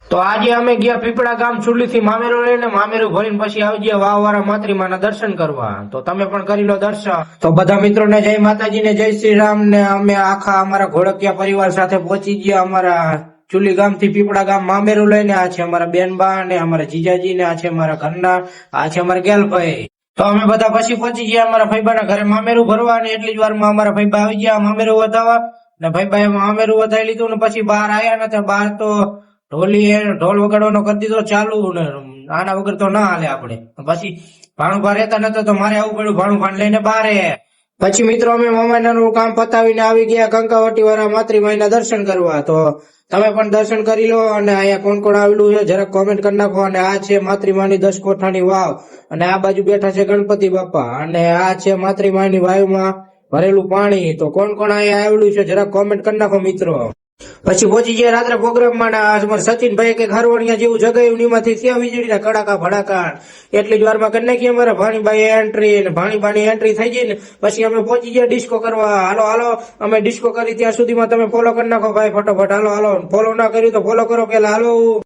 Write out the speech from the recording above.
તો આજે અમે ગયા પીપળા ગામ ચુરલી થી મામેરું લઈને મામેરું ભરીને પછી આવી ગયા વાવવાળા માતૃમાના દર્શન કરવા. તો તમે પણ કરી લો દર્શન. તો બધા મિત્રોને જય માતાજી ને જય શ્રી રામ. ને અમે આખા અમારા ઘોડકિયા પરિવાર સાથે પહોંચી ગયા અમારા ચુલી ગામ થી પીપળા ગામ મામેરું લઈને. આ છે અમારા બેનબા ને અમારા જીજાજી ને આ છે અમારા ઘરના, આ છે અમારા ગેલભાઈ. તો અમે બધા પછી પહોંચી ગયા અમારા ભાઈબાના ઘરે મામેરું ભરવા. અને એટલી જ વારમાં અમારા ભાઈબા આવી ગયા મામેરું વધાવવા. ને ભાઈબાએ મામેરું વધાવી લીધું ને પછી બહાર આવ્યા ને બહાર તો ઢોલ વગાડવાનો કરી દીધો ચાલુ ને આના વગર તો ના હાલે આપણે. પછી ભાણુભા રહેતા નતા તો મારે આવવું પડ્યું ભાણુભા લઈને બારે. પછી મિત્રો અમે મામાનું કામ પતાવીને આવી ગયા કંકાવટી વાળા માતૃમાઈના દર્શન કરવા. તો તમે પણ દર્શન કરી લો. અને અહીંયા કોણ કોણ આવેલું છે જરાક કોમેન્ટ કરી નાખો. અને આ છે માતૃમાની 10 કોઠાની વાવ. અને આ બાજુ બેઠા છે ગણપતિ બાપા. અને આ છે માતૃમાની વાયુમાં ભરેલું પાણી. તો કોણ કોણ અહીંયા આવેલું છે જરાક કોમેન્ટ કરી નાખો મિત્રો. પછી પહોંચી ગયા રાત્રે પ્રોગ્રામમાં. સચિનભાઈ કે હરવણિયા જેવું જગાયું એમાંથી થયા વીજળીના કડાકા ભડાકા. એટલી જ વારમાં કરી નાખી અમારા ભાણીબાઈ એન્ટ્રી. ને ભાણીબાની એન્ટ્રી થઈ ગઈ ને પછી અમે પહોંચી ગયા ડિસ્કો કરવા. હાલો હાલો અમે ડિસ્કો કરી ત્યાં સુધીમાં તમે ફોલો કરી નાખો ભાઈ ફટોફટ. હાલો હાલો ફોલો ના કર્યું તો ફોલો કરો પેલા. હાલો.